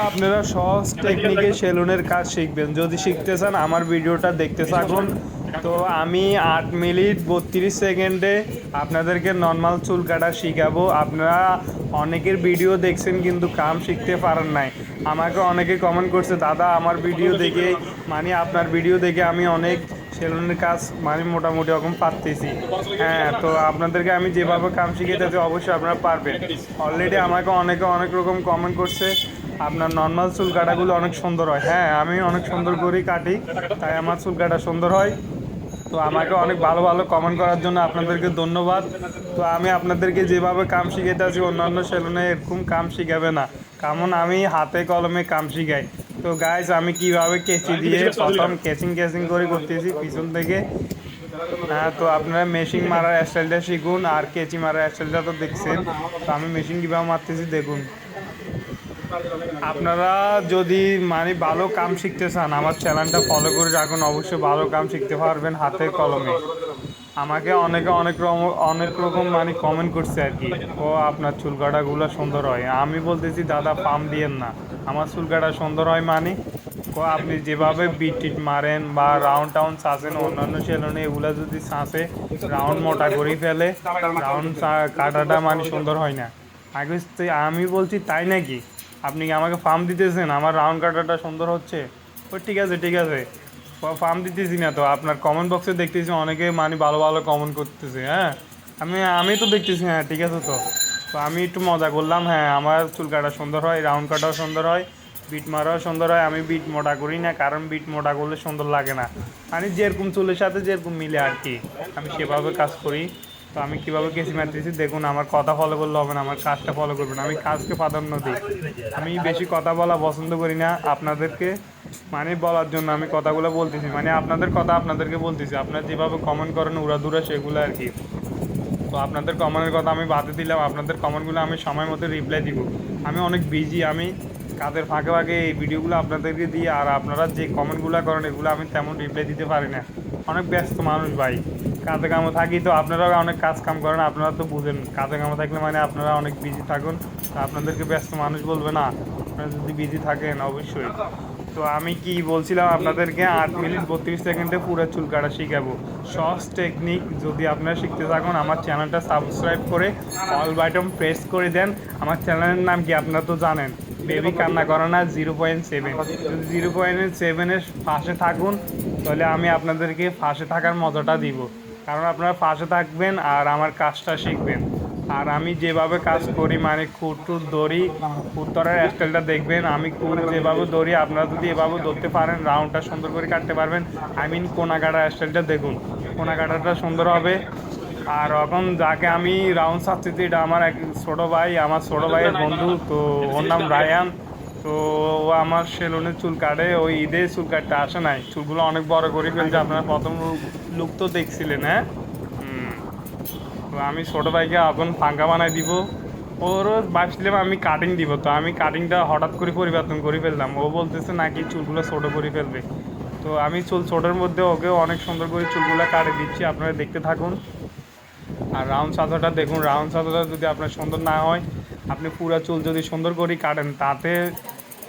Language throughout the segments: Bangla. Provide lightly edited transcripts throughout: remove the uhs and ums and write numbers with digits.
আপনারা সহজ টেকনিকে সেলুনের কাজ শিখবেন। যদি শিখতে চান আমার ভিডিওটা দেখতে থাকুন। তো আমি 8 মিনিট 32 সেকেন্ডে আপনাদেরকে নর্মাল চুল কাটা শিখাবো। আপনারা অনেকের ভিডিও দেখছেন কিন্তু কাম শিখতে পারেন নাই। আমাকে অনেকে কমেন্ট করছে, দাদা আমার ভিডিও দেখে আপনার ভিডিও দেখে আমি অনেক সেলুনের কাজ মোটামুটি রকম পারতেছি। হ্যাঁ, তো আপনাদেরকে আমি যেভাবে কাম শিখিয়েছি অবশ্যই আপনারা পারবেন। অলরেডি আমাকে অনেকে অনেক রকম কমেন্ট করছে, আপনার নর্মাল চুল কাটাগুলো অনেক সুন্দর হয়। হ্যাঁ, আমি অনেক সুন্দর করেই কাটি, তাই আমার চুল কাটা সুন্দর হয়। তো আমাকে অনেক ভালো ভালো কমেন্ট করার জন্য আপনাদেরকে ধন্যবাদ। তো আমি আপনাদেরকে যেভাবে কাম শিখাইতে আছি অন্যান্য সেলুনে এরকম কাম শিখাবে না, কারণ আমি হাতে কলমে কাম শিখাই। তো গাইজ, আমি কিভাবে কেচি দিয়ে প্রথম কেচিং করে করতেছি পিছন থেকে। হ্যাঁ, তো আপনারা মেশিন মারার স্টাইলটা শিখুন, আর কেচি মারার স্টাইলটা তো দেখছেন। তো আমি মেশিন কীভাবে মারতেছি দেখুন। আপনারা যদি ভালো কাম শিখতে চান আমার চ্যানেলটা ফলো করে রাখুন, অবশ্যই ভালো কাম শিখতে পারবেন হাতে কলমে। আমাকে অনেকে অনেক রকম কমেন্ট করছে আর কি, ও আপনার চুল কাটাগুলো সুন্দর হয়। আমি বলতেছি দাদা পাম দিয়েন না, আমার চুল কাটা সুন্দর হয় ও আপনি যেভাবে বিট টিট মারেন বা রাউন্ড টাউন চাষেন অন্যান্য সেলুনে এগুলো যদি চাষে রাউন্ড মোটা করে ফেলে, রাউন্ড কাটাটা সুন্দর হয় না। আগে আমি বলছি তাই নাকি? আপনি কি আমাকে ফার্ম দিতেছেন আমার রাউন্ড কাটাটা সুন্দর হচ্ছে? ও ঠিক আছে ঠিক আছে, ফার্ম দিতেছি না তো। আপনার কমেন্ট বক্সে দেখতেছি অনেকে ভালো ভালো কমেন্ট করতেছে। হ্যাঁ, আমি তো দেখতেছি। হ্যাঁ ঠিক আছে। তো তো আমি একটু মজা করলাম। হ্যাঁ, আমার চুল কাটা সুন্দর হয়, রাউন্ড কাটাও সুন্দর হয়, বিট মারাও সুন্দর হয়। আমি বিট মোটা করি না, কারণ বিট মোটা করলে সুন্দর লাগে না। যেরকম চুলের সাথে যেরকম মিলে আর কি, আমি সেভাবে কাজ করি। তো আমি কীভাবে কেসি মারতেছি দেখুন। আমার কথা ফলো করলে হবে না, আমার কাজটা ফলো করবেন। আমি কাজকে প্রাধান্য দিই, আমি বেশি কথা বলা পছন্দ করি না। আপনাদেরকে বলার জন্য আমি কথাগুলো বলতেছি, আপনাদের কথা আপনাদেরকে বলতেছি। আপনারা যেভাবে কমেন্ট করেন উড়াধুরা সেগুলো আর কি। তো আপনাদের কমেন্টের কথা আমি বাদে দিলাম, আপনাদের কমেন্টগুলো আমি সময় মতো রিপ্লাই দিব। আমি অনেক বিজি, আমি কাজের ফাঁকে ফাঁকে এই ভিডিওগুলো আপনাদেরকে দিই, আর আপনারা যে কমেন্টগুলো করেন এগুলো আমি তেমন রিপ্লাই দিতে পারি না। অনেক ব্যস্ত মানুষ ভাই, কাজে কামে থাকি। তো আপনারাও অনেক কাজ কাম করেন, আপনারা তো বুঝেন কাজে কামে থাকলে আপনারা অনেক বিজি থাকুন। তো আপনাদেরকে ব্যস্ত মানুষ বলবে না, আপনারা যদি বিজি থাকেন অবশ্যই। তো আমি কি বলছিলাম, আপনাদেরকে 8 মিনিট 32 সেকেন্ডে পুরো চুল কাটা শিখাবো। সহজ টেকনিক যদি আপনারা শিখতে থাকুন আমার চ্যানেলটা সাবস্ক্রাইব করে অল বাটন প্রেস করে দেন। আমার চ্যানেলের নাম কি আপনারা তো জানেন, বেবি কান্না করে না 0.7। যদি 0.7-এর পাশে থাকুন তাহলে আমি আপনাদেরকে পাশে থাকার মজাটা দিব, কারণ আপনারা পাশে থাকবেন আর আমার কাজটা শিখবেন। আর আমি যেভাবে কাজ করি খুঁট টুট ধরি, খুঁট ধরার স্টাইলটা দেখবেন। আমি খুঁট যেভাবে ধরি আপনারা যদি এভাবে ধরতে পারেন রাউন্ডটা সুন্দর করে কাটতে পারবেন। কোনা কাটার স্টাইলটা দেখুন, কোনা কাটাটা সুন্দর হবে। আর এখন যাকে আমি রাউন্ড চাচ্ছি, এটা আমার এক ছোটো ভাই, আমার ছোটো ভাইয়ের বন্ধু। তো ওর নাম রায়ান। তো ও আমার সেলুনে চুল কাটে, ওই ঈদে চুল কাটতে আসে নাই, চুলগুলো অনেক বড় করে ফেলছে। আপনারা প্রথম লুক তো দেখছিলেন। হ্যাঁ, তো আমি ছোটো ভাইকে এখন ফাঙ্কা বানাই দিব। ওরও ভাবছিলাম আমি কাটিং দিব, তো আমি কাটিংটা হঠাৎ করে পরিবর্তন করে ফেললাম। ও বলতেছে নাকি চুলগুলো ছোটো করে ফেলবে। তো আমি চুল ছোটোর মধ্যে ওকেও অনেক সুন্দর করে চুলগুলো কাটে দিচ্ছি, আপনারা দেখতে থাকুন। আর রাউন্ড সাদাটা দেখুন, রাউন্ড সাদাটা যদি আপনার সুন্দর না হয়, আপনি পুরো চুল যদি সুন্দর করে কাটেন তাতে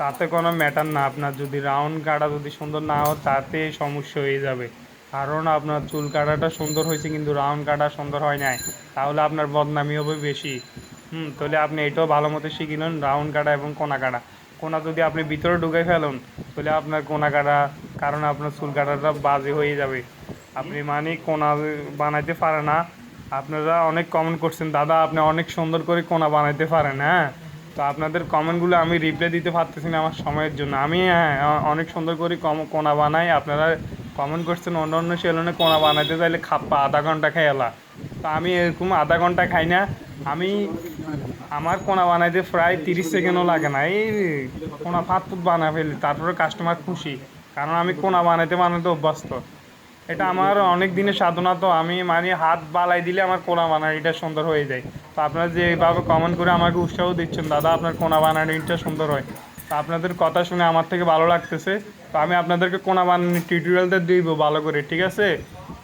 তাতে কোনো ম্যাটার না। আপনার যদি রাউন্ড কাটা যদি সুন্দর না হয় তাতে সমস্যা হয়ে যাবে, কারণ আপনার চুল কাটাটা সুন্দর হয়েছে কিন্তু রাউন্ড কাটা সুন্দর হয় নাই, তাহলে আপনার বদনামি হবে বেশি। তাহলে আপনি এটাও ভালো মতো শিখে নেন, রাউন্ড কাটা এবং কোনা কাটা। কোনা যদি আপনি ভিতরে ঢুকে ফেলুন তাহলে আপনার কোনা কাটা, কারণ আপনার চুল কাটাটা বাজে হয়ে যাবে। আপনি কোনা বানাইতে পারে না। আপনারা অনেক কমেন্ট করছেন, দাদা আপনি অনেক সুন্দর করে কোনা বানাইতে পারেন। হ্যাঁ, তো আপনাদের কমেন্টগুলো আমি রিপ্লাই দিতে পারতেছি না আমার সময়ের জন্য। আমি অনেক সুন্দর করে কোনা বানাই। আপনারা কমেন্ট করছেন অন্য অন্য সেলুনে কোনা বানাইতে চাইলে খাপ্পা আধা ঘন্টা খেয়ালা। তো আমি এরকম আধা ঘন্টা খাই না। আমি আমার কোনা বানাইতে প্রায় 30 সেকেন্ডও লাগে না। এই কোনা ফাত ফুট বানা ফেলি, তারপরে কাস্টমার খুশি, কারণ আমি কোনা বানাইতে অভ্যস্ত। এটা আমার অনেক দিনের সাধনা। তো আমি হাত বালাই দিলে আমার কোনা বানানিটা সুন্দর হয়ে যায়। তো আপনারা যে এইভাবে কমেন্ট করে আমাকে উৎসাহ দিচ্ছেন, দাদা আপনার কোনা বানানিটা সুন্দর হয়, তো আপনাদের কথা শুনে আমার থেকে ভালো লাগতেছে। তো আমি আপনাদেরকে কোনা বানানি টিউটোরিয়ালটা দিব ভালো করে, ঠিক আছে?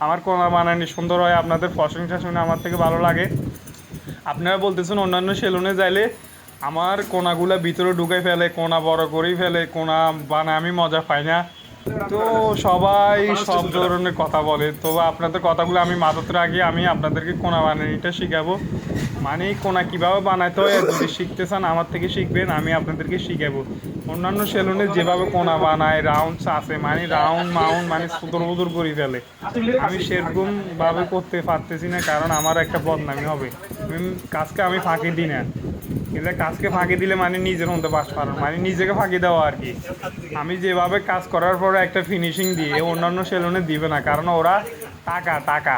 আমার কোনা বানানি সুন্দর হয়, আপনাদের প্রশংসা শুনে আমার থেকে ভালো লাগে। আপনারা বলতেছেন অন্যান্য সেলুনে যাইলে আমার কোনাগুলা ভিতরে ঢুকে ফেলে, কোনা বড় করেই ফেলে, কোনা বানায় আমি মজা পাই না। তো সবাই সব ধরনের কথা বলে, তো আপনাদের কথাগুলো আমি মাথাতে রাখি। আমি আপনাদেরকে কোনা বানানিটা শিখাবো, মানে কোনা কীভাবে বানাইতে হয়। যদি শিখতে চান আমার থেকে শিখবেন, আমি আপনাদেরকে শিখাবো। অন্যান্য সেলুনে যেভাবে কোনা বানায়, রাউন্ডস আছে, মানে রাউন্ড মাউন্ড মানে সুদর বুদর করে ফেলে। আমি সেরকমভাবে করতে পারতেছি না, কারণ আমার একটা বদনামি হবে। কাজকে আমি ফাঁকি দিই না, কিন্তু কাজকে ফাঁকি দিলে মানে নিজের মধ্যে বাস পারানো, মানে নিজেকে ফাঁকি দেওয়া আর কি। আমি যেভাবে কাজ করার পরে একটা ফিনিশিং দিয়ে অন্যান্য সেলুনে দিবে না, কারণ ওরা টাকা টাকা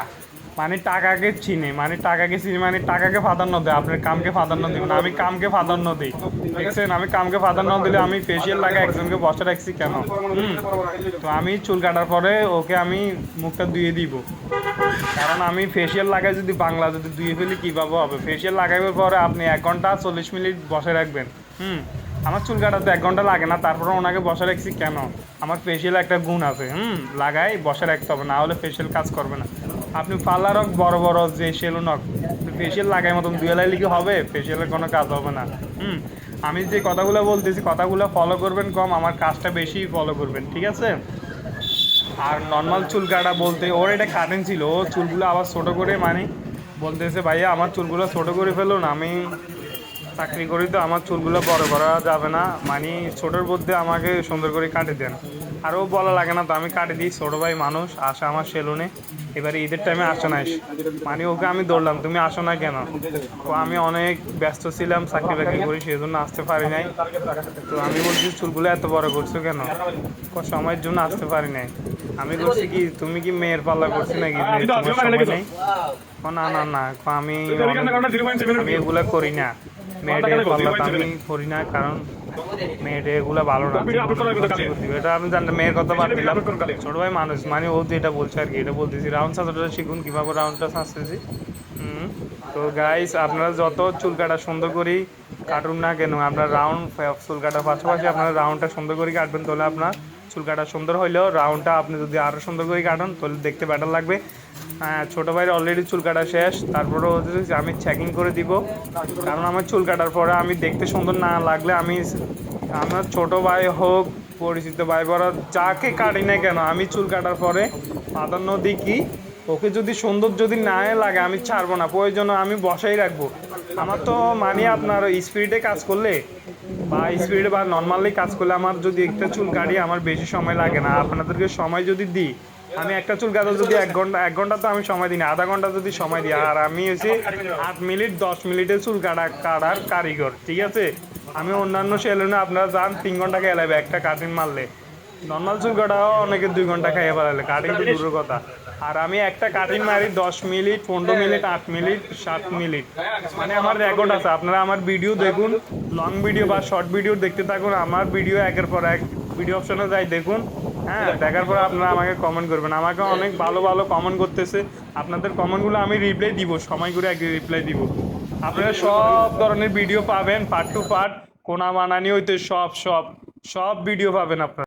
মানে টাকাকে চিনে, মানে টাকাকে চিনে, মানে টাকাকে প্রাধান্য দেয়, আপনার কামকে প্রাধান্য দিবে না। আমি কামকে প্রাধান্য দিই, দেখছেন? আমি কামকে প্রাধান্য দিলে আমি ফেসিয়াল লাগে একজনকে বসে রাখছি কেন? তো আমি চুল কাটার পরে ওকে আমি মুখটা ধুয়ে দিব, কারণ আমি ফেসিয়াল লাগাই যদি বাংলা যদি ধুয়ে ফেলি কীভাবে হবে? ফেসিয়াল লাগাইবার পরে আপনি 1 ঘন্টা 40 মিনিট বসে রাখবেন। আমার চুল কাটাতে 1 ঘন্টা লাগে না, তারপরে ওনাকে বসে রাখছি কেন? আমার ফেসিয়াল একটা গুণ আছে, লাগাই বসে রাখতে হবে, না হলে ফেসিয়াল কাজ করবে না। আপনি পার্লার হোক, বড় বড় যে সেলুন হোক, ফেসিয়াল লাগাই মতন ধুয়ে লাইলে কি হবে? ফেসিয়ালের কোনো কাজ হবে না। আমি যে কথাগুলো বলতেছি, কথাগুলো ফলো করবেন কম, আমার কাজটা বেশি ফলো করবেন, ঠিক আছে? আর নর্মাল চুল কাটা বলতে ওর এটা কাটিং ছিল, ও চুলগুলো আবার ছোটো করে মানে বলতেছে ভাইয়া আমার চুলগুলো ছোটো করে ফেলুন, আমি চাকরি করি তো আমার চুলগুলো বড় করা যাবে না, মানে ছোটোর মধ্যে আমাকে সুন্দর করে কাটে দেন। আরও বলা লাগে না তো, আমি কাটে দিই। ছোটো ভাই মানুষ আসে আমার সেলুনে, এবারে ঈদের টাইমে আসে না, মানে ওকে আমি দৌড়লাম তুমি আসো না কেন? তো আমি অনেক ব্যস্ত ছিলাম, চাকরি বাকরি করি, সেই জন্য আসতে পারি নাই। তো আমি বলছি চুলগুলো এত বড় করছো কেন? সময়ের জন্য আসতে পারি নাই। আমি বলছি কি তুমি কি মেয়ের পাল্লা করছি নাকি, তোমার সময় নেই? না না না, আমি এগুলা করি না, মেয়েদের পাল্লা আমি করি না, কারণ মেয়েদের এগুলা ভালো না। এটা আমি জানি, মেয়ের কথা বাদ দিলাম। ছোট ভাই মানুষ মানে ও যেটা বলছে আর কি, এটা বলতেছি। রাউন্ড সাজাটা শিখুন, কীভাবে রাউন্ডটা সাজতেছি। তো গাইস, আপনারা যত চুল কাটা সুন্দর করেই কাটুন না কেন, আপনার রাউন্ড চুল কাটার পাশাপাশি আপনারা রাউন্ডটা সুন্দর করে কাটবেন, তাহলে আপনার চুল কাটা সুন্দর হইলেও রাউন্ডটা আপনি যদি আরও সুন্দর করে কাটেন তাহলে দেখতে বেটার লাগবে। ছোটো ভাইয়ের অলরেডি চুল কাটা শেষ, তারপরে হচ্ছে আমি চেকিং করে দিব, কারণ আমার চুল কাটার পরে আমি দেখতে সুন্দর না লাগলে আমি আমার ছোটো ভাই হোক, পরিচিত ভাই বড় যাকে কাটি না কেন, আমি চুল কাটার পরে প্রাধান্য দিই কি, ওকে যদি সুন্দর যদি না লাগে আমি ছাড়বো না, প্রয়োজন আমি বসাই রাখবো। আমার তো মানে আপনার স্পিডে কাজ করলে বা স্পিডে বা নর্মালি কাজ করলে আমার যদি একটা চুল কাটি আমার বেশি সময় লাগে না। আপনাদেরকে সময় যদি দিই, আমি একটা চুল কাটা যদি 1 ঘন্টা তো আমি সময় দিই না, আধা ঘন্টা যদি সময় দিই, আর আমি হচ্ছে 8 মিনিট 10 মিনিটের চুল কাটার কারিগর, ঠিক আছে? আমি অন্যান্য সেলুনে আপনারা যান 3 ঘন্টা খেয়ে লাগবে একটা কাটিং মারলে, নর্মাল চুল কাটাও অনেকে 2 ঘন্টা খাইয়ে ফেলালে, কাটিং তো দূরের কথা। আর আমি একটা কাটিং মারি 10 মিনিট 15 মিনিট 8 মিনিট 7 মিনিট, মানে আমার রেকর্ড আছে। আপনারা আমার ভিডিও দেখুন, লং ভিডিও বা শর্ট ভিডিও দেখতে থাকুন, আমার ভিডিও একের পর এক ভিডিও অপশনে যাই দেখুন। দেখার পর আপনারা আমাকে কমেন্ট করবেন, আমাকে অনেক ভালো ভালো কমেন্ট করতেছে। আপনাদের কমেন্টগুলো আমি রিপ্লাই দিব, সময় করে এক রিপ্লাই দিব। আপনারা সব ধরনের ভিডিও পাবেন, পার্ট টু পার্ট, কোনা বানানি হইতে সব সব সব ভিডিও পাবেন আপনারা।